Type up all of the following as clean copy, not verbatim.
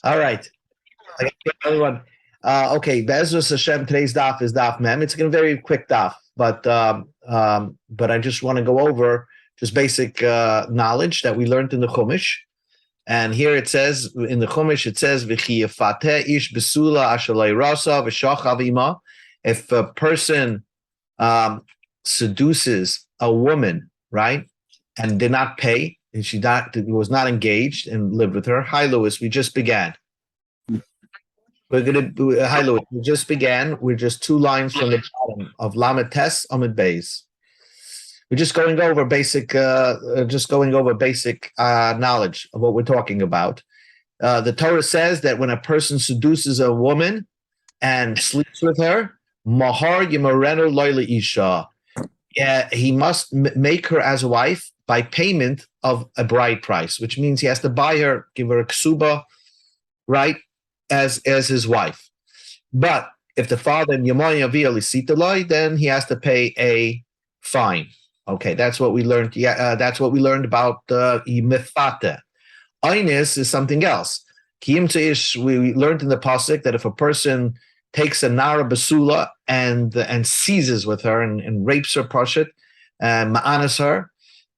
All right. Everyone. Okay, Be'ezus Hashem, today's daf is daf mem. It's a very quick daf, but I just want to go over just basic knowledge that we learned in the Chumash. And here it says, in the Chumash, it says, V'chi yafate ish besula asher lo yirasa v'shachav ima. If a person seduces a woman, right, and did not pay, and she was not engaged and lived with her. Hi, Lewis, we just began. We're going to hi, Louis. We just began. We're just 2 lines from the bottom of Lamed Tes Amid Beis. We're just going over basic, knowledge of what we're talking about. The Torah says that when a person seduces a woman and sleeps with her, mahar yimarenu loyla isha. He must make her as a wife by payment of a bride price, which means he has to buy her, give her a ksuba, right? As his wife. But if the father then he has to pay a fine. Okay, that's what we learned. That's what we learned about mifate. Einis is something else. We learned in the pasuk that if a person takes a nara basula and seizes with her and rapes her pashut and ma'anas her,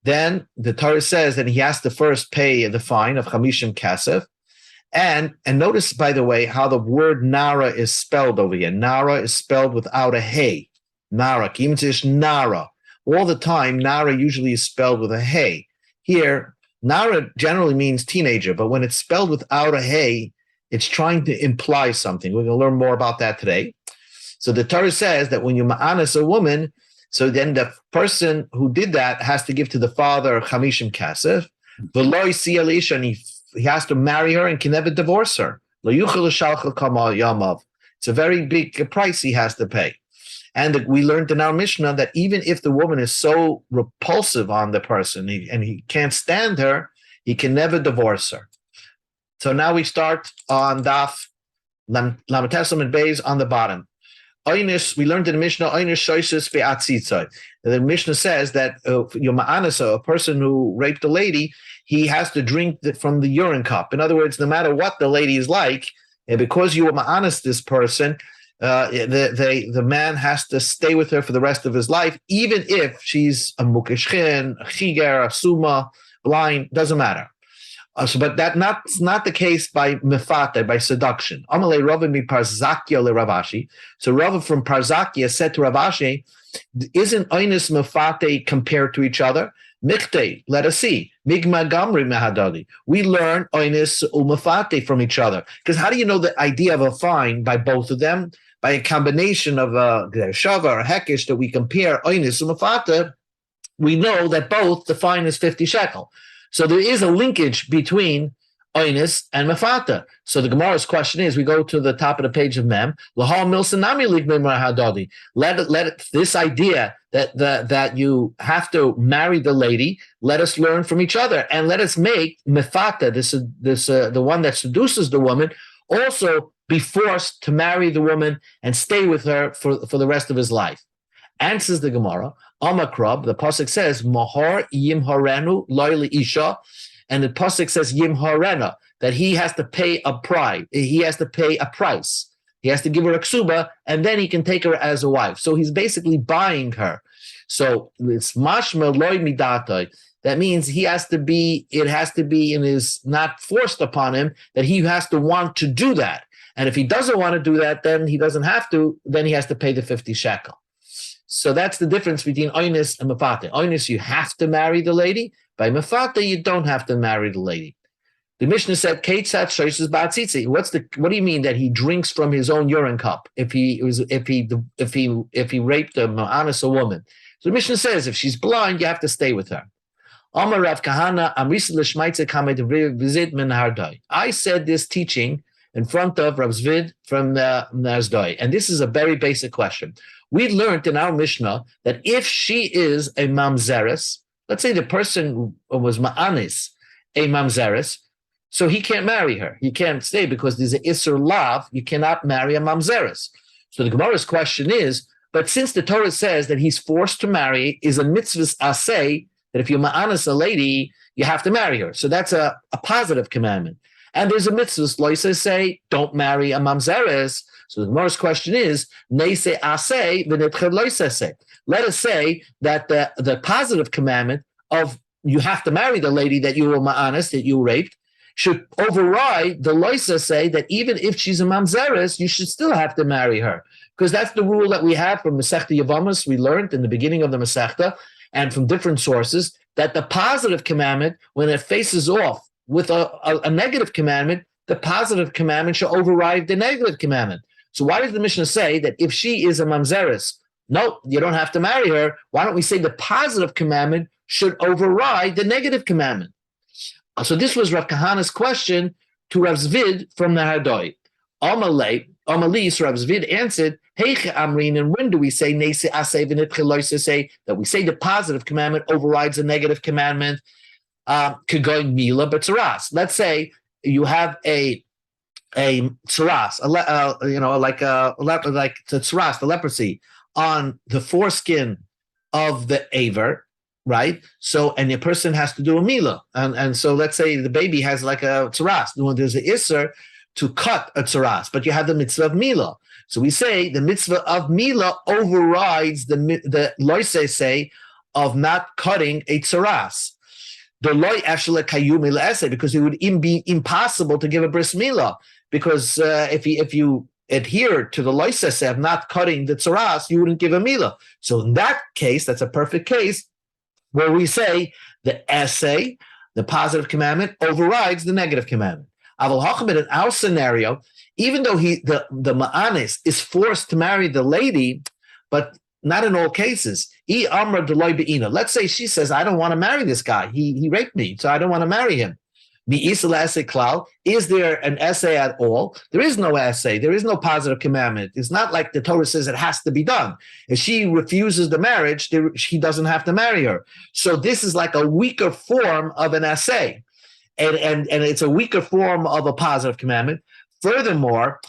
then the Torah says that he has to first pay the fine of chamishim kasef. And notice, by the way, how the word Nara is spelled over here. Nara is spelled without a hey. Nara, kimtish Nara. All the time, Nara usually is spelled with a hey. Here, Nara generally means teenager, but when it's spelled without a hey, it's trying to imply something. We're going to learn more about that today. So the Torah says that when you ma'anas a woman, so then the person who did that has to give to the father chamishim kasef, v'lo yisi alish, and he has to marry her and can never divorce her. It's a very big price he has to pay. And we learned in our Mishnah that even if the woman is so repulsive on the person and he can't stand her, he can never divorce her. So now we start on Daf Lametesim and Beis on the bottom. We learned in the Mishnah, the Mishnah says that a person who raped a lady, he has to drink from the urine cup. In other words, no matter what the lady is like, and because you were ma'anas this person, the man has to stay with her for the rest of his life, even if she's a mukeshchin, a chiger, a suma, blind, doesn't matter. But that's not the case by mefate, by seduction. Amalei Rava mi Parzakia le Ravashi. So Rava from Parzakia said to Ravashi, isn't Einis mefate compared to each other? Michte, let us see. Migma gamri mehadadi. We learn Einis umefate from each other. Because how do you know the idea of a fine by both of them? By a combination of a shava or hekesh that we compare Einis umefate, we know that both the fine is 50 shekel. So there is a linkage between Oinis and Mefata. So the Gemara's question is, we go to the top of the page of Mem, let this idea that you have to marry the lady, let us learn from each other, and let us make Mefata, the one that seduces the woman, also be forced to marry the woman and stay with her for the rest of his life. Answers the Gemara, Amakrab, the pasuk says, Mahar yim harenu loyli isha, and the pasuk says yim harena, that he has to pay a price. He has to pay a price. He has to give her a ksuba, and then he can take her as a wife. So he's basically buying her. So it's mashma loy midatoi. That means it has to be in his, not forced upon him, that he has to want to do that. And if he doesn't want to do that, then he doesn't have to, then he has to pay the 50 shekel. So that's the difference between Oinis and Mefate. Oinis, you have to marry the lady. By Mefate, you don't have to marry the lady. The Mishnah said, Keitzat shoyses ba'atzitzi. What do you mean that he drinks from his own urine cup if he raped a ma'anas a woman? So the Mishnah says, if she's blind, you have to stay with her. Amar Rav Kahana, Amrisa l'shmaitze kamed vizit min hardai. I said this teaching in front of Rav Zvid from Nazdoi, and this is a very basic question. We learned in our Mishnah that if she is a mamzeres, let's say the person was ma'anis, a mamzeres, so he can't marry her. He can't stay because there's an Isser Lav, you cannot marry a mamzeres. So the Gemara's question is, but since the Torah says that he's forced to marry, is a mitzvahs aseh, that if you're ma'anis a lady, you have to marry her. So that's a positive commandment. And there's a mitzvah, loisa say, don't marry a mamzeres. So the Gemara's question is, neise aseh v'nitchev loisa say. Let us say that the positive commandment of you have to marry the lady that you were ma'anis, that you raped, should override the loisa say that even if she's a mamzeres, you should still have to marry her. Because that's the rule that we have from Masechta Yevamos. We learned in the beginning of the Masechta, and from different sources, that the positive commandment, when it faces off with a negative commandment, the positive commandment should override the negative commandment. So why does the Mishnah say that if she is a mamzeres, no, you don't have to marry her? Why don't we say the positive commandment should override the negative commandment? So this was Rav Kahana's question to Rav Zvid from the Hardoi. Amalis, Rav Zvid answered, Heiche Amrin, and when do we say Nese Aseh v'nitche loisa say that we say the positive commandment overrides the negative commandment? Kegoin Mila b'tzaras. Let's say you have a tzaras, like the tzaras, the leprosy, on the foreskin of the aver, right? So, and the person has to do a mila, and so let's say the baby has like a tzaras. There's an isser to cut a tzaras, but you have the mitzvah of mila. So we say the mitzvah of mila overrides the loisei say of not cutting a tzaras. The loy actually kayumi le'eseh, because it would be impossible to give a bris milah, because if you adhere to the loisei of not cutting the tzaras, you wouldn't give a milah. So in that case, that's a perfect case where we say the essay, the positive commandment, overrides the negative commandment. Aval hachamid, in our scenario, even though the ma'anis is forced to marry the lady, but not in all cases. Let's say she says, I don't want to marry this guy. He raped me, so I don't want to marry him. Is there an essay at all? There is no essay. There is no positive commandment. It's not like the Torah says it has to be done. If she refuses the marriage, she doesn't have to marry her. So this is like a weaker form of an essay. And it's a weaker form of a positive commandment. Furthermore,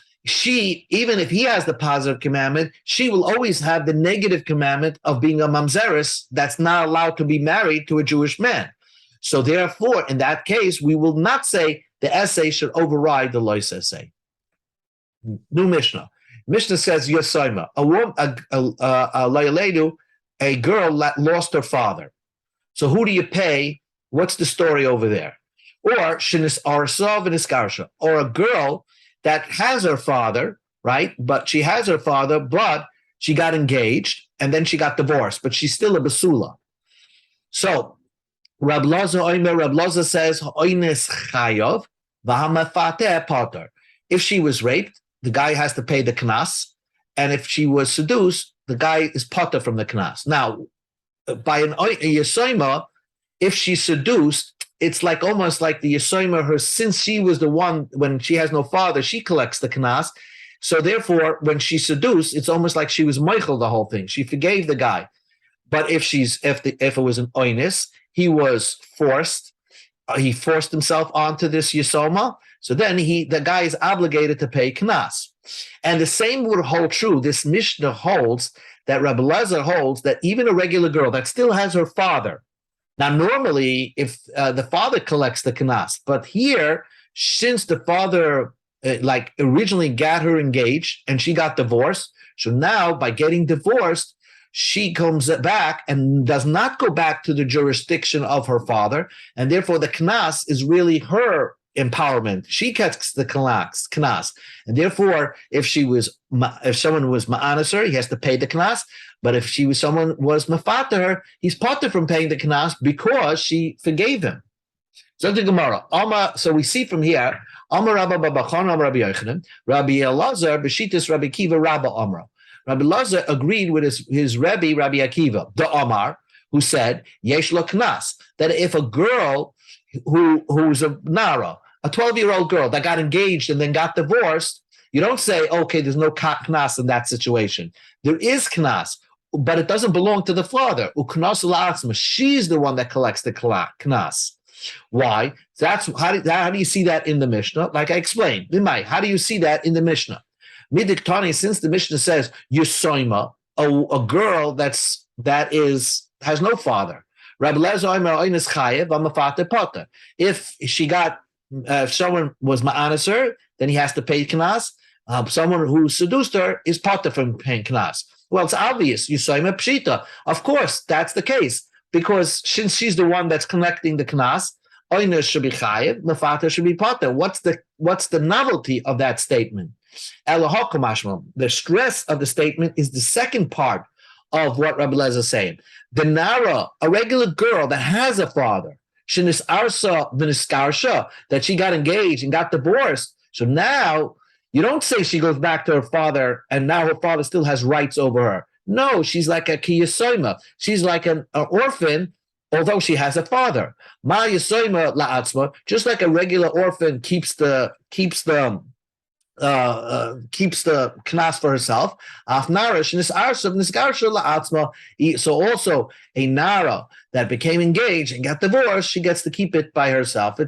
even if he has the positive commandment, she will always have the negative commandment of being a mamzeres that's not allowed to be married to a Jewish man. So therefore, in that case, we will not say the essay should override the lois essay. New Mishnah. Mishnah says, Yosaima, a girl lost her father. So who do you pay? What's the story over there? Or a girl that has her father, right? But she has her father, but she got engaged and then she got divorced, but she's still a basula. So Rab Loza says, if she was raped, the guy has to pay the knas, and if she was seduced, the guy is potter from the knas. Now, by an Yesoima, if she's seduced, it's like almost like the Yesoima, since she was the one, when she has no father, she collects the knas. So therefore, when she's seduced, it's almost like she was Michael, the whole thing. She forgave the guy. But if it was an oinis, he was forced. He forced himself onto this yisoma. So then the guy is obligated to pay knas. And the same would hold true. This Mishnah holds that Rabbi Lezer holds that even a regular girl that still has her father. Now, normally, if the father collects the knas, but here, since the father originally got her engaged and she got divorced, so now by getting divorced, she comes back and does not go back to the jurisdiction of her father, and therefore the knas is really her empowerment. She gets the knas, and therefore, if someone was ma'anas her, he has to pay the knas. But if someone was mafater her, he's parted from paying the knas because she forgave him. So the Gemara, so we see from here, Amar Rabba Babachan, Amar Rabbi Yochanan, Rabbi Elazar, Beshitas Rabbi Kiva, Rabba Amra. Rabbi Elazar agreed with his Rebbe, Rabbi Akiva, the Amar, who said, Yesh lo knas, that if a girl who's a Nara, a 12-year-old girl that got engaged and then got divorced, you don't say, okay, there's no knas in that situation. There is knas, but it doesn't belong to the father. She's the one that collects the knas. Why? How do you see that in the Mishnah? Like I explained, how do you see that in the Mishnah? Midiktani, since the Mishnah says Yusoima, a girl that has no father. Rabbi Lezer Omer Oines Chayev Amafate Potter. If she got if someone was ma'anis her, then he has to pay knas. Someone who seduced her is potter from paying knas. Well, it's obvious. You saw him a pshita. Of course, that's the case because since she's the one that's collecting the knas, oiner should be chayiv, mefater should be potter. What's the novelty of that statement? The stress of the statement is the second part of what Rabbi Lezer is saying. The nara, a regular girl that has a father, shenis arsa v'niskarsha, that she got engaged and got divorced. So now you don't say she goes back to her father and now her father still has rights over her. No, she's like a kiyasoima. She's like an orphan, although she has a father. Ma yasoima la'atzma, just like a regular orphan keeps the knas for herself. So also a nara that became engaged and got divorced, she gets to keep it by herself.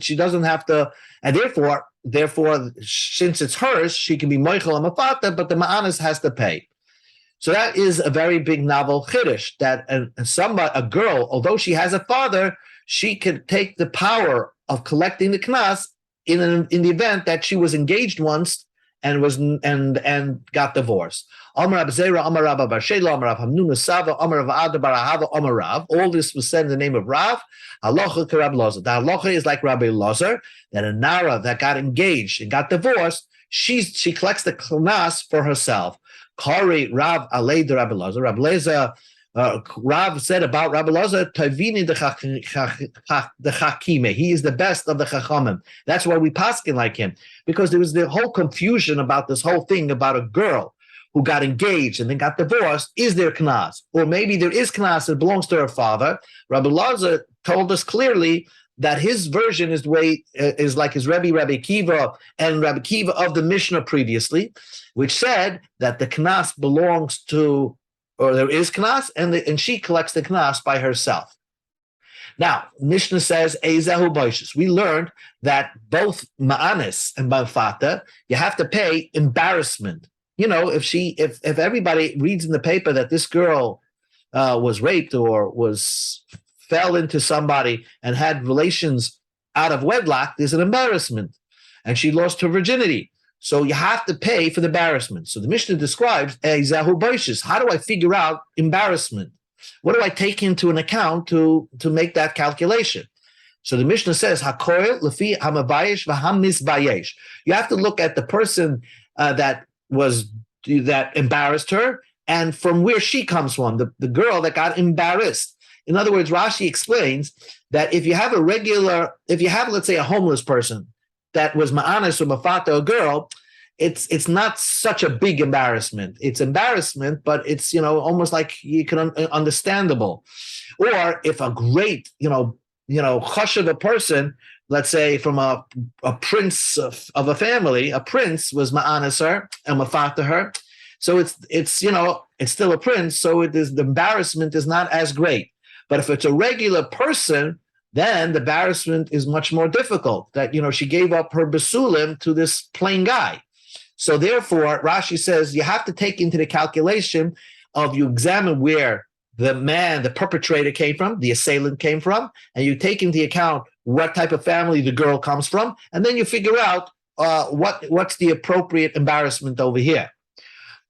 She doesn't have to, and therefore, since it's hers, she can be moichel and mafata, but the ma'anis has to pay. So that is a very big novel chiddush that a girl, although she has a father, she can take the power of collecting the knas in the event that she was engaged once and got divorced. Amar Rab Zera, Amar Rab Barshela, Amar Rab Hamnuna Sava, Amar Rab Ada Barahava, Amar Rav. All this was said in the name of Rav. Halacha Karab Lozer. The halacha is like Rabbi Lozer, that a nara that got engaged and got divorced, she collects the knas for herself. Kari Rav Alei de Rabbi Lozer. Rabbi Lozer. Rav said about Rabbi Lozer, Tavini the Chakime. He is the best of the Chachamim. That's why we paskin like him, because there was the whole confusion about this whole thing about a girl who got engaged and then got divorced. Is there knas? Or maybe there is knas that belongs to her father. Rabbi Lozer told us clearly that his version is the way is like his Rabbi Kiva and Rabbi Kiva of the Mishnah previously, which said that the knas belongs to, or there is knas, and she collects the knas by herself. Now, Mishnah says, Eizahu Boishis. We learned that both ma'anis and ma'fata, you have to pay embarrassment. You know, if everybody reads in the paper that this girl was raped or fell into somebody and had relations out of wedlock, there's an embarrassment, and she lost her virginity. So you have to pay for the embarrassment. So the Mishnah describes Eizahu Boishis. How do I figure out embarrassment? What do I take into an account to make that calculation? So the Mishnah says, Hakoil lefi hamabayesh v'hamizbayesh. You have to look at the person that embarrassed her and from where she comes from, the girl that got embarrassed. In other words, Rashi explains that if you have, let's say, a homeless person that was ma'anis or mafata, a girl, it's not such a big embarrassment. It's embarrassment, but it's, almost like you can understandable. Or if a great, hush of a person, let's say from a prince of a family, a prince was ma'anis her and mafata her. So it's still a prince. So the embarrassment is not as great. But if it's a regular person, then the embarrassment is much more difficult. That, she gave up her basulim to this plain guy. So therefore, Rashi says you have to take into the calculation of, you examine where the perpetrator came from, the assailant came from, and you take into account what type of family the girl comes from, and then you figure out what's the appropriate embarrassment over here.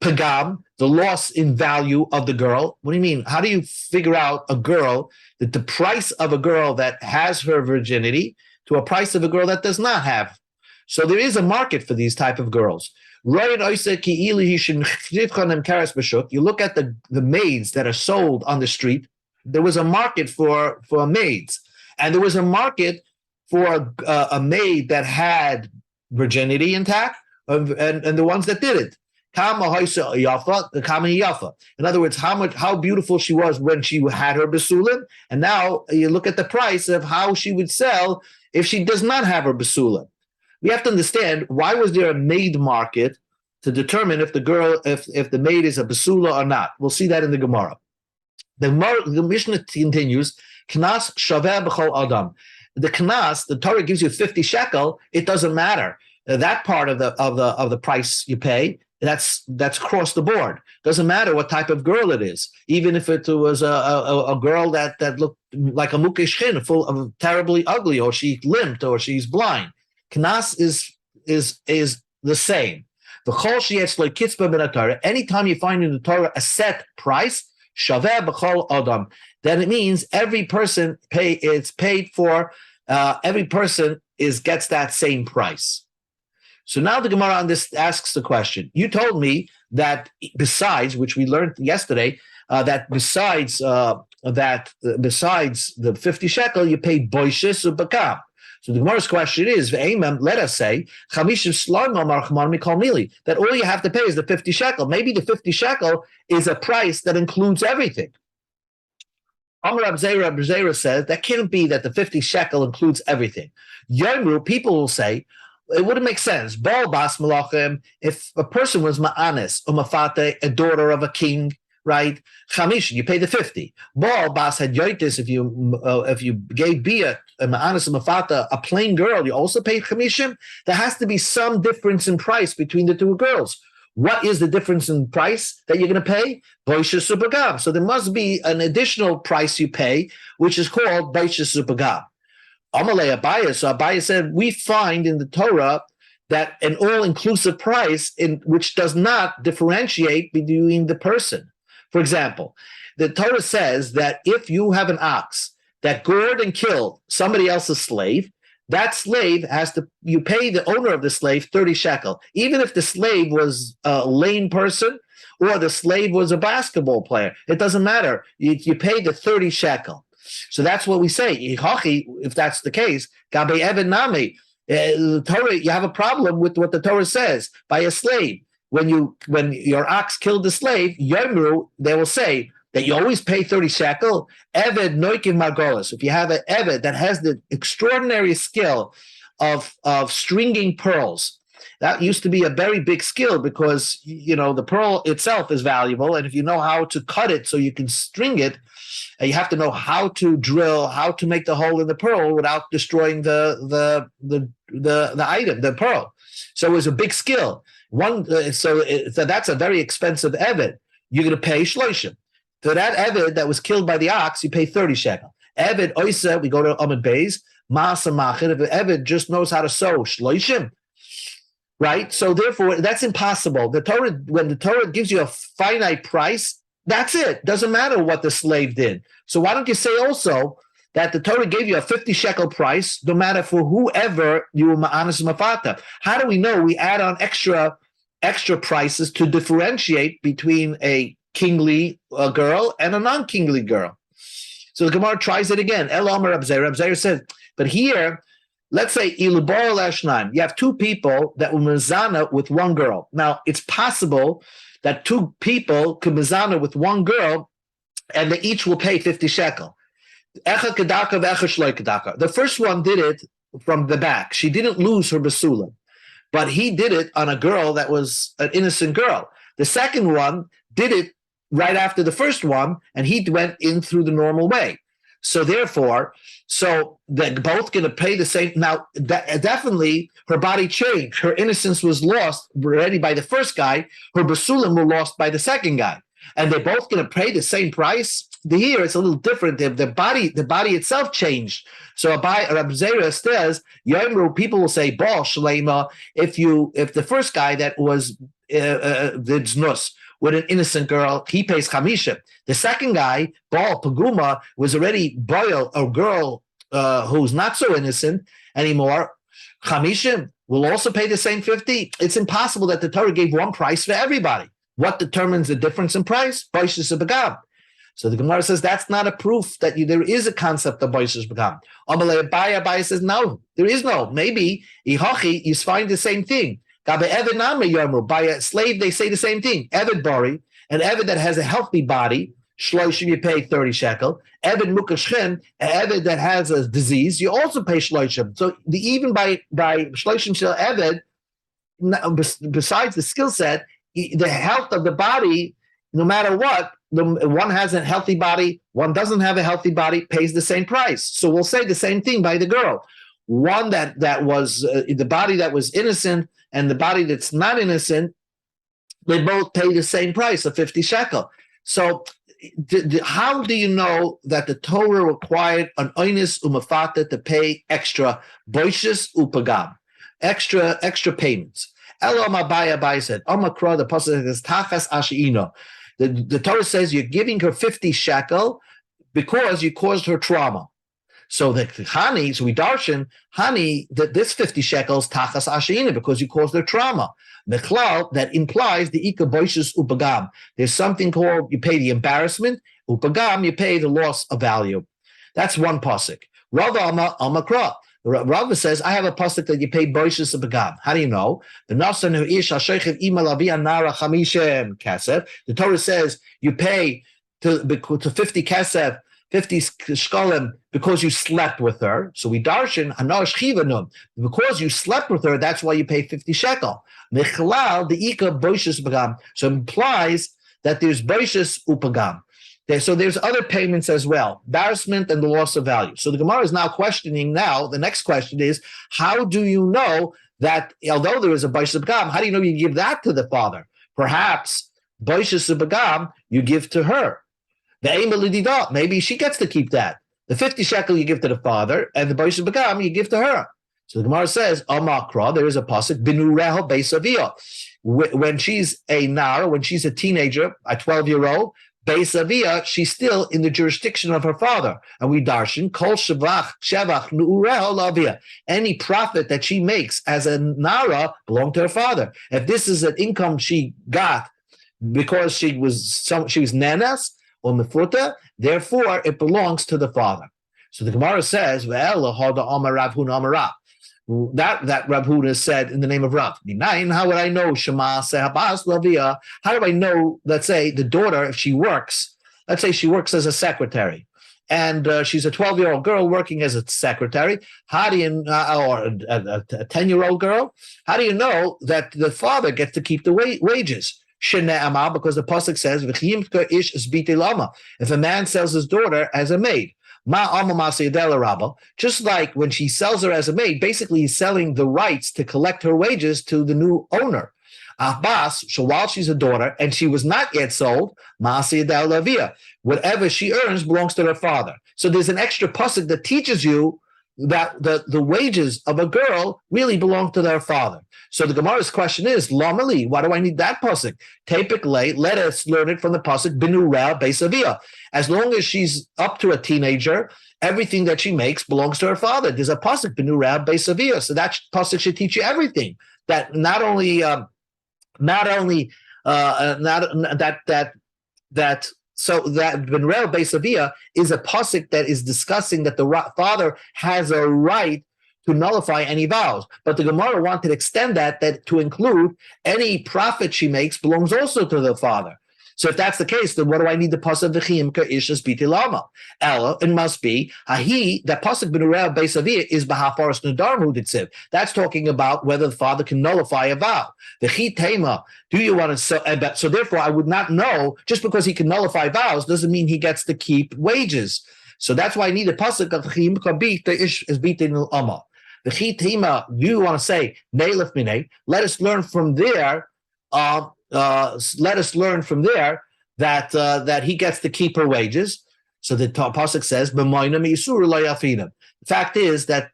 Pagam, the loss in value of the girl. What do you mean? How do you figure out that the price of a girl that has her virginity to a price of a girl that does not have? So there is a market for these type of girls. You look at the maids that are sold on the street. There was a market for maids, and there was a market for a maid that had virginity intact, and the ones that didn't. In other words, how beautiful she was when she had her basulim, and now you look at the price of how she would sell if she does not have her basulim. We have to understand, why was there a maid market to determine if the maid is a basula or not? We'll see that in the Gemara. The Mishnah continues, Knas shaveh b'chol adam. The Knas, the Torah gives you 50 shekel, it doesn't matter. That part of the price you pay That's across the board. Doesn't matter what type of girl it is. Even if it was a girl that looked like a mukeshchin, full of terribly ugly, or she limped, or she's blind. Knas is the same. Anytime you find in the Torah a set price, shaveh b'chol adam, then it means every person it's paid for. Every person gets that same price. So now the Gemara on this asks the question. You told me that besides, which we learned yesterday, that besides the 50 shekel, you pay boishes ubakam. So the Gemara's question is, let us say, that all you have to pay is the 50 shekel. Maybe the 50 shekel is a price that includes everything. Amar Rab Zera says that can't be that the 50 shekel includes everything. Yomru, people will say, it wouldn't make sense. Baal bas malachim, if a person was ma'anis, umafate, a daughter of a king, right? Chamish, you pay the 50. Baal bas had yoitis, if you gave bia, ma'anis umafata, a plain girl, you also pay chamishim. There has to be some difference in price between the two girls. What is the difference in price that you're going to pay? Boishes supagam. So there must be an additional price you pay, which is called boishes supagam. Amalei Abaye. So Abaye said, we find in the Torah that an all-inclusive price which does not differentiate between the person. For example, the Torah says that if you have an ox that gored and killed somebody else's slave, that slave you pay the owner of the slave 30 shekel, even if the slave was a lame person or the slave was a basketball player. It doesn't matter. You pay the 30 shekel. So that's what we say. If that's the case, Gabe Evan Nami, the Torah, you have a problem with what the Torah says. By a slave, when your ox killed the slave, Yomru, they will say that you always pay 30 shekel. Eved noikim margolis. If you have an Eved that has the extraordinary skill of stringing pearls, that used to be a very big skill because the pearl itself is valuable, and if you know how to cut it so you can string it, you have to know how to drill, how to make the hole in the pearl without destroying the item, the pearl. So it was a big skill. So that's a very expensive eved. You're going to pay shloshim. For that eved that was killed by the ox, you pay 30 shekel. Eved oisa, we go to Amud Beis, ma'asa machid. If an eved just knows how to sew, shloshim. Right? So therefore, that's impossible. When the Torah gives you a finite price, that's it. Doesn't matter what the slave did. So why don't you say also that the Torah gave you a 50 shekel price, no matter for whoever you were ma'anis mafata? How do we know we add on extra prices to differentiate between a kingly girl and a non-kingly girl? So the Gemara tries it again. El Amar Rab Zera says, but here, let's say Ilubar Lashnaim, you have two people that were mezana with one girl. Now, it's possible that two people could mezana with one girl, and they each will pay 50 shekel. Echa kedaka v'echa shloi kedaka. The first one did it from the back. She didn't lose her basulim, but he did it on a girl that was an innocent girl. The second one did it right after the first one, and he went in through the normal way. So therefore, they're both going to pay the same. Now, definitely, her body changed. Her innocence was lost already by the first guy. Her basulim were lost by the second guy, and they're both going to pay the same price. Here, it's a little different. The body itself changed. So Rab Zera says, Yomru, people will say, Baal Shalema, if the first guy that was the znus with an innocent girl, he pays chamisha. The second guy, Baal Paguma, was already boil a girl who's not so innocent anymore. Chamisha will also pay the same 50. It's impossible that the Torah gave one price for everybody. What determines the difference in price? Boishis Begam. So the Gemara says that's not a proof that there is a concept of Boishis Begam. Abaye says no, there is no. Maybe Ihachi, you find the same thing. By a slave, they say the same thing. Eved Bari, an Eved that has a healthy body, shloishim, you pay 30 shekel. Eved Mukashchin, an Eved that has a disease, you also pay shloishim. So even by shloishim shel Eved, besides the skill set, the health of the body, no matter what, one has a healthy body, one doesn't have a healthy body, pays the same price. So we'll say the same thing by the girl. One that was the body that was innocent and the body that's not innocent, They both pay the same price of 50 shekel. So how do you know that the Torah required an oinus umafata to pay extra boishis upagam, extra payments? Elam Abai said, Omakra, the pasuk says, Tachas Ashiino. The Torah says you're giving her 50 shekel because you caused her trauma. So the Hani, so we darshan, Hani, that this 50 shekels Tachas Ashiino because you caused her trauma. Mechlal, that implies the Ika Boishus Upagam. There's something called, you pay the embarrassment, Upagam, you pay the loss of value. That's one pasuk. Rava Amakra. Rava says, I have a pasuk that you pay boishus upagam. How do you know? The Torah says you pay to 50 kesef, 50 shkolim because you slept with her. So we darshan hanash chivanum. Because you slept with her, that's why you pay 50 shekel. Mechlal the ika boishus upagam. So it implies that there's boishus upagam. So there's other payments as well, embarrassment and the loss of value. So the Gemara is now questioning the next question is, how do you know that although there is a Baishas Bagam, how do you know you give that to the father? Perhaps Baishas Bagam you give to her. The Eimah L'Dida, maybe she gets to keep that. The 50 shekel you give to the father, and the Baishas Bagam you give to her. So the Gemara says, Amakra, there is a pasuk, Binureha Beis Aviyah. When she's a nar, when she's a teenager, a 12-year-old, Beis Aviyah, she's still in the jurisdiction of her father. And we darshan, Kol Shevach Nu'ureha L'Aviyah. Any profit that she makes as a nara belonged to her father. If this is an income she got because she was nanas or mefuta, therefore it belongs to the father. So the Gemara says, that Rav Huna said in the name of Rav. How would I know Shema Sehabas Lavia? How do I know, let's say, the daughter, if she works, let's say she works as a secretary, and she's a 12-year-old girl working as a secretary, how do you, or a 10-year-old girl, how do you know that the father gets to keep the wages? Because the pasuk says, if a man sells his daughter as a maid, just like when she sells her as a maid, basically he's selling the rights to collect her wages to the new owner. So while she's a daughter and she was not yet sold, whatever she earns belongs to her father. So there's an extra pasuk that teaches you that the wages of a girl really belong to their father. So the Gemara's question is, Lamali, why do I need that pasuk? Typically, let us learn it from the pasuk, Binura Beis Aviyah. As long as she's up to a teenager, everything that she makes belongs to her father. There's a pasuk, Binura Beis Aviyah. So that pasuk should teach you everything. That So that Benrel Beis Aviyah is a pasuk that is discussing that the father has a right to nullify any vows. But the Gemara wanted to extend that to include any profit she makes belongs also to the father. So if that's the case, then what do I need the pasuk v'chiyim ka'ishas bitilama? Ella, it must be that pasuk Benrel Beis Aviyah is b'hafaras nedarim huditziv. That's talking about whether the father can nullify a vow. V'chi tema. Do you want to? So therefore, I would not know just because he can nullify vows doesn't mean he gets to keep wages. So that's why I need a pasuk of v'chiyim ka'bit ish is bitin ama. V'chi tema. Do you want to say neilef minei? Let us learn from there. Let us learn from there that he gets to keep her wages. So the pasuk says, The fact is that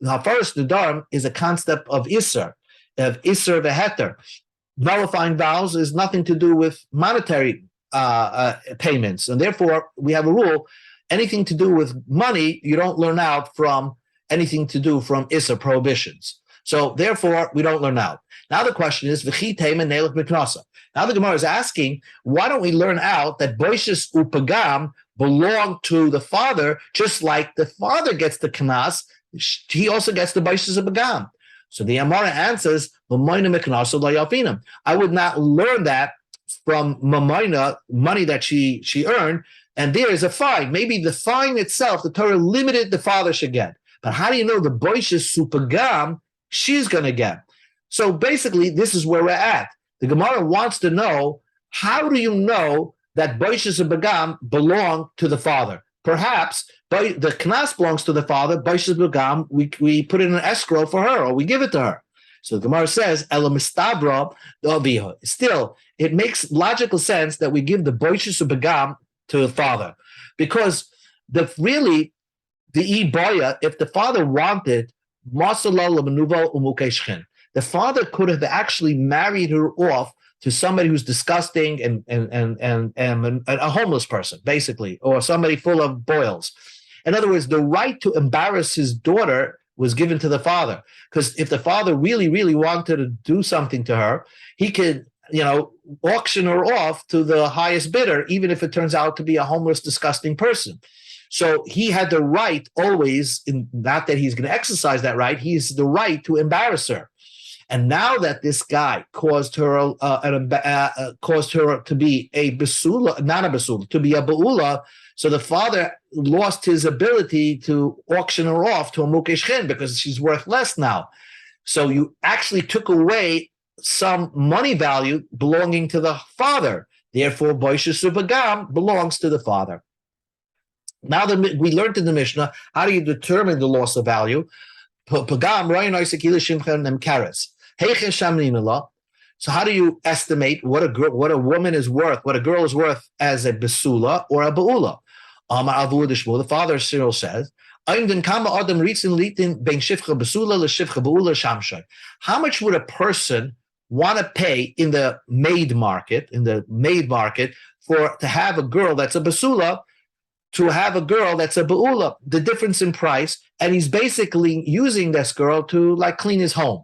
Hafaras Nedarim is a concept of Isser Veheter. Nullifying vows is nothing to do with monetary payments. And therefore, we have a rule, anything to do with money, you don't learn out from anything to do from Isser prohibitions. So therefore, we don't learn out. Now the question is, now the Gemara is asking, why don't we learn out that boishas upagam belong to the father, just like the father gets the knas, he also gets the boishas upagam. So the Amara answers, I would not learn that from Mamayna, money that she earned, and there is a fine. Maybe the fine itself, the Torah limited the father should get. But how do you know the boishas upagam she's going to get? So basically, this is where we're at. The Gemara wants to know, how do you know that boishas upagam belong to the father? Perhaps the knas belongs to the father, boishas upagam, we put in an escrow for her, or we give it to her. So the Gemara says, Elamistabra, still, it makes logical sense that we give the boishus begam to the father. Because the if the father wanted, the father could have actually married her off to somebody who's disgusting and a homeless person, basically, or somebody full of boils. In other words, the right to embarrass his daughter was given to the father. Because if the father really, really wanted to do something to her, he could, auction her off to the highest bidder, even if it turns out to be a homeless, disgusting person. So he had the right always, not that he's going to exercise that right, he's the right to embarrass her. And now that this guy caused her to be a basula, not a basula, to be a baula, so the father lost his ability to auction her off to a mukesh chen because she's worth less now. So you actually took away some money value belonging to the father. Therefore, boishus ubagam belongs to the father. Now that we learned in the Mishnah, how do you determine the loss of value? Pagam So how do you estimate what a woman is worth, what a girl is worth as a besula or a baula? The father Cyril says, how much would a person want to pay in the maid market, to have a girl that's a basula, to have a girl that's a ba'ula, the difference in price, and he's basically using this girl to clean his home.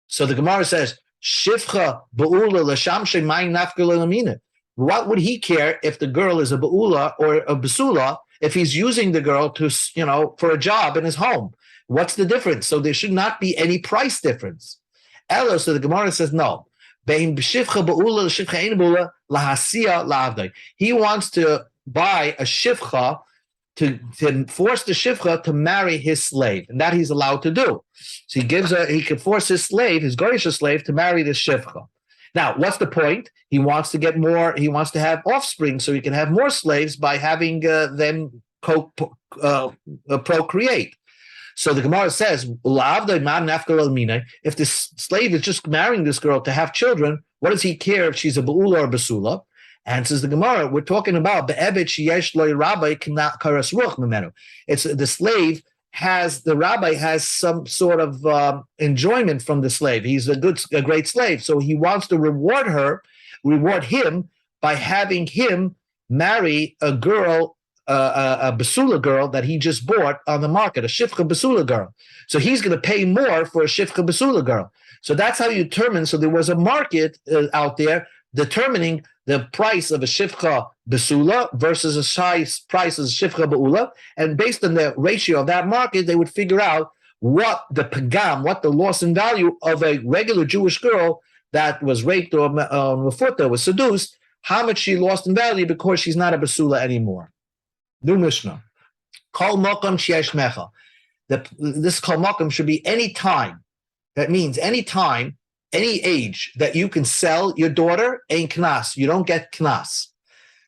So the Gemara says, Shivcha ba'ula l'shamshe mayin nafka l'lamina. What would he care if the girl is a ba'ula or a basula if he's using the girl to, for a job in his home? What's the difference? So there should not be any price difference. Elo, so the Gemara says, no. He wants to buy a shivcha to force the shivcha to marry his slave, and that he's allowed to do. So he can force his slave, his goyish slave, to marry this shivcha. Now, what's the point? He wants to get more. He wants to have offspring, so he can have more slaves by having them procreate. So the Gemara says, if this slave is just marrying this girl to have children, what does he care if she's a ba'ula or a basula? And says the Gemara, we're talking about it's the slave the rabbi has some sort of enjoyment from the slave. He's a great slave. So he wants to reward him by having him marry a girl, a basula girl that he just bought on the market, a shifcha basula girl. So he's going to pay more for a shifcha basula girl. So that's how you determine. So there was a market out there determining the price of a shifcha basula versus a price of a shifcha baula, and based on the ratio of that market, they would figure out what the pagam, what the loss in value of a regular Jewish girl that was raped or mefuta, was seduced, how much she lost in value because she's not a basula anymore. New Mishnah. Kol mokum sheyesh mecha. This kol mokum should be any time. That means any time, any age that you can sell your daughter, ain't knas. You don't get knas.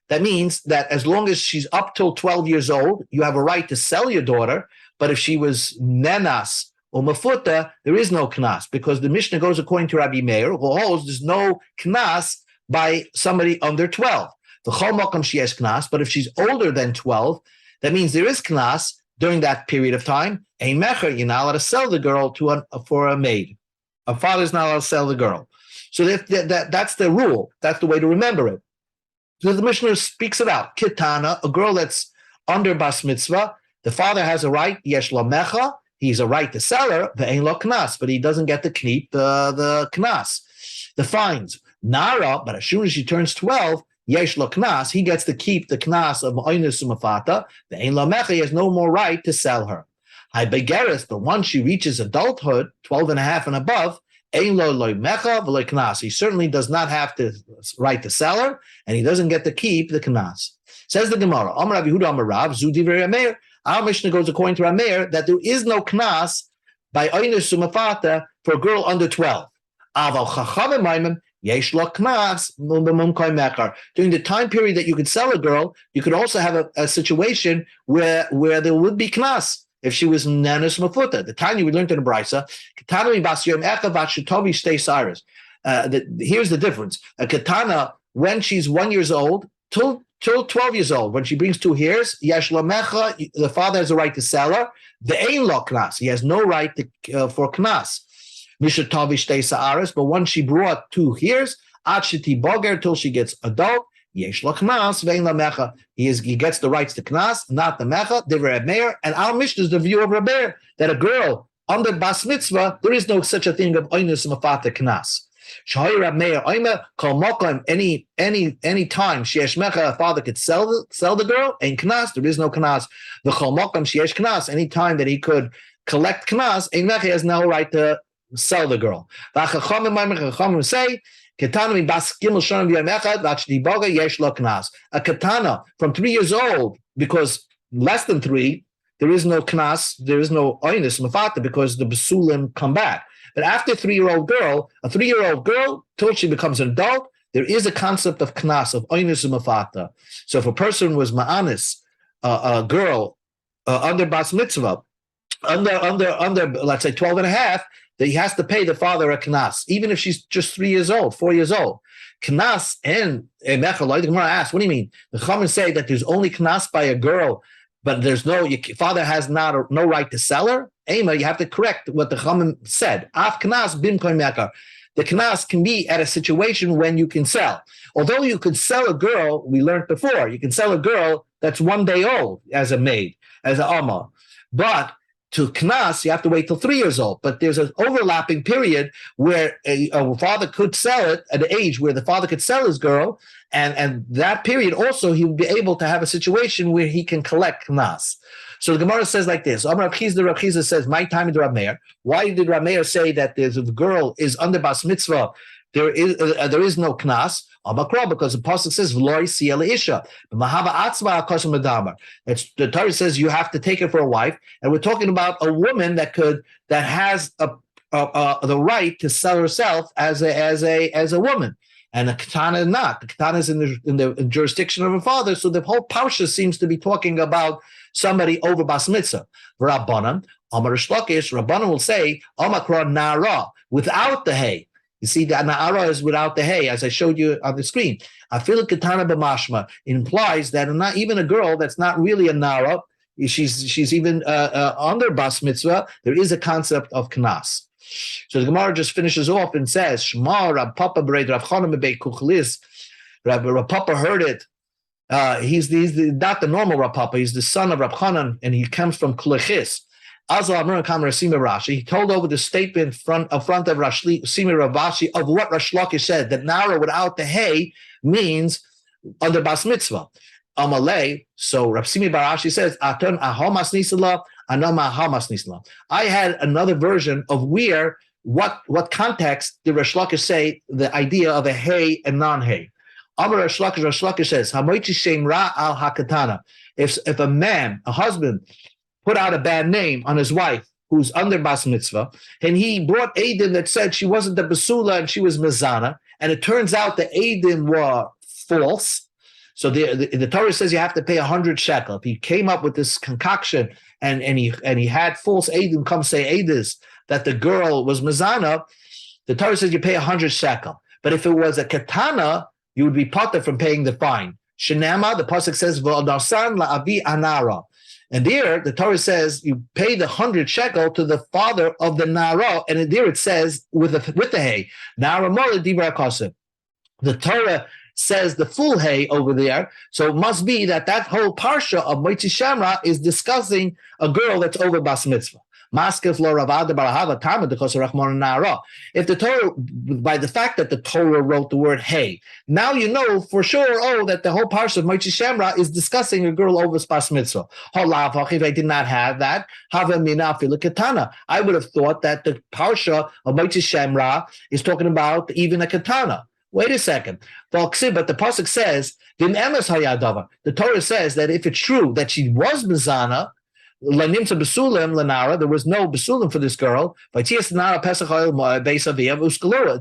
That means that as long as she's up till 12 years old, you have a right to sell your daughter. But if she was nenas or mafuta, there is no knas, because the Mishnah goes according to Rabbi Meir, who holds there's no knas by somebody under 12. The chol mokum she has knas, but if she's older than 12, that means there is knas during that period of time. A mecher, you're not allowed to sell the girl for a maid. A father's not allowed to sell the girl. So that's the rule. That's the way to remember it. So the Mishnah speaks it out. Kitana, a girl that's under bas mitzvah, the father has a right, yesh lo mecha, he's a right to sell her, ve'ein lo knas, but he doesn't get to keep the knas, the fines. Nara, but as soon as she turns 12, yesh lo knas, he gets to keep the knas of ma'oinus umafata, ve'ein lo mecha, he has no more right to sell her. Begeris, but once she reaches adulthood, 12 and a half and above, he certainly does not have the right to sell her, and he doesn't get to keep the knas. Says the Gemara, our Mishnah goes according to Rameir that there is no knas by oinus umafata for a girl under 12. During the time period that you could sell a girl, you could also have a situation where there would be knas. if she was nanus mafuta. The Tanya we learned in the Brisa, here's the difference. A katana, when she's 1 year old, till 12 years old, when she brings 2 hairs, yesh lamecha, the father has a right to sell her. The ain lo knas, he has no right for knas. Mishatavi shtei sa'aris, but once she brought 2 hairs, ad sheti boger, till she gets adult, yesh lo knas vein lamecha. He gets the rights to knas, not the mecha. The Reb Meir, and our Mishnah is the view of Reb Meir that a girl under bas mitzvah, there is no such a thing of oinus mafata knas. Any time sheyesh mecha, a father could sell the girl, and knas, there is no knas. The cholmokam sheyesh knas, any time that he could collect knas, ein mecha has no right to sell the girl. V'achachamim say, katana bas gimel shana v'yamechad v'achdi boga yesh lo knas. A katana from 3 years old, because less than 3, there is no knas, there is no oinus mafata, because the basulim come back. But after a 3-year-old girl, till she becomes an adult, there is a concept of knas, of oinus mafata. So if a person was ma'anis, a girl under bas mitzvah, under let's say 12 and a half, that he has to pay the father a knas, even if she's just 3 years old, 4 years old. Knas and mechaloi, the Gemara asks, what do you mean? The Chachamim say that there's only knas by a girl, but there's father has no right to sell her. Ema, you have to correct what the Chachamim said. Af knas bim koy mekar. The knas can be at a situation when you can sell. Although you could sell a girl, we learned before, you can sell a girl that's 1 day old as a maid, as an amma. But to knas, you have to wait till 3 years old. But there's an overlapping period where a father could sell it at an age where the father could sell his girl, and that period also he would be able to have a situation where he can collect knas. So the Gemara says like this: Amar Rav Chizda says, "My time in Rav Meir." Why did Rav Meir say that if the girl is under bas mitzvah, there is no knas? Because the pasuk says v'lo yisiel isha. The Torah says you have to take her for a wife, and we're talking about a woman that has the right to sell herself as a woman. And the katana is not. The katana is in the jurisdiction of her father. So the whole parsha seems to be talking about somebody over bas mitzvah. Rabbanan, Amar Shlokish, Rabbanan will say Omakra Nara without the hay. You see, the Na'ara is without the hay, as I showed you on the screen. Afil katana b'mashma implies that not even a girl that's not really a Na'ara, she's even under bas mitzvah, there is a concept of knas. So the Gemara just finishes off and says, Shema Rab Papa Bered Rav Chanan Bebei Kuchlis. Rab Papa heard it. He's not the normal Rab Papa. He's the son of Rab Chanan, and he comes from Kulechis. He told over the statement front of Simi Ravashi of what Rash Lakish said, that Nara without the hay means under bas mitzvah. Amalei. So Rav Simi Barashi says, Aton ahomas nisala, anoma ahomas nisala. I had another version of what context did Rash Lakish say the idea of a hay and non-hay. Amar Rash Lakish says, Hamoichi shem ra al hakatana. If a man, a husband, put out a bad name on his wife who's under bas mitzvah, and he brought Eidim that said she wasn't the basula and she was mezana, and it turns out the Eidim were false. So the Torah says you have to pay 100 shekel. If he came up with this concoction and he had false Eidim come say Eidis that the girl was mezana, the Torah says you pay 100 shekel. But if it was a katana, you would be potter from paying the fine. Shenama, the pasuk says v'odarsan la'avi anara. And there, the Torah says you pay the 100 shekel to the father of the Nara, and there it says with the hay. Nara mola dibra kasim. The Torah says the full hay over there, so it must be that whole parsha of Moitzi Shamra is discussing a girl that's over bas mitzvah. If the Torah, by the fact that the Torah wrote the word hey, now you know for sure, that the whole parsha of Moitzi Shamra is discussing a girl over bas mitzvah. If I did not have that, I would have thought that the parsha of Moitzi Shamra is talking about even a katana. Wait a second. But the pasuk says, the Torah says that if it's true that she was mezana, there was no basulim for this girl. It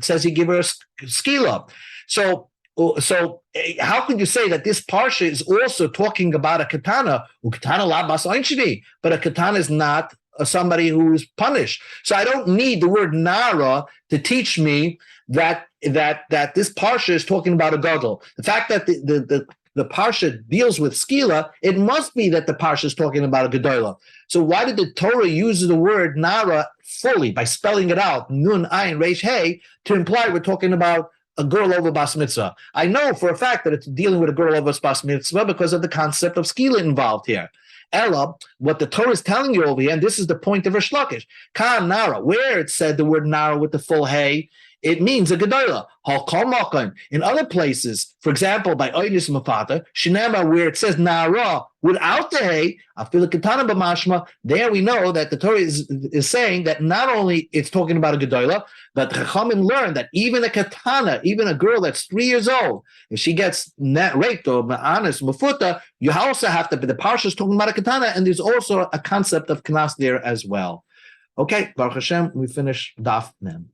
says he gave her a skila. So how could you say that this parsha is also talking about a katana? Katana la bas einshvi, but a katana is not somebody who is punished. So I don't need the word nara to teach me that this parsha is talking about a gadol. The fact that the parsha deals with skila, it must be that the parsha is talking about a gedola. So why did the Torah use the word nara fully by spelling it out, nun ayin reish hey, to imply we're talking about a girl over bas mitzvah? I know for a fact that it's dealing with a girl over bas mitzvah because of the concept of skila involved here. Ella, what the Torah is telling you over here, and this is the point of Rish Lakish, Kan Nara, where it said the word Nara with the full hey, it means a gedola. In other places, for example, by Oynis Mafata, Shinema, where it says Nara without the hey, Afila Katana B'mashma, there we know that the Torah is saying that not only it's talking about a gedola, but Chachamim learned that even a katana, even a girl that's 3 years old, if she gets raped or ma'anis, mafuta, you also have to, but the parsha is talking about a katana, and there's also a concept of knas there as well. Okay, Baruch Hashem, we finish Daf Mem.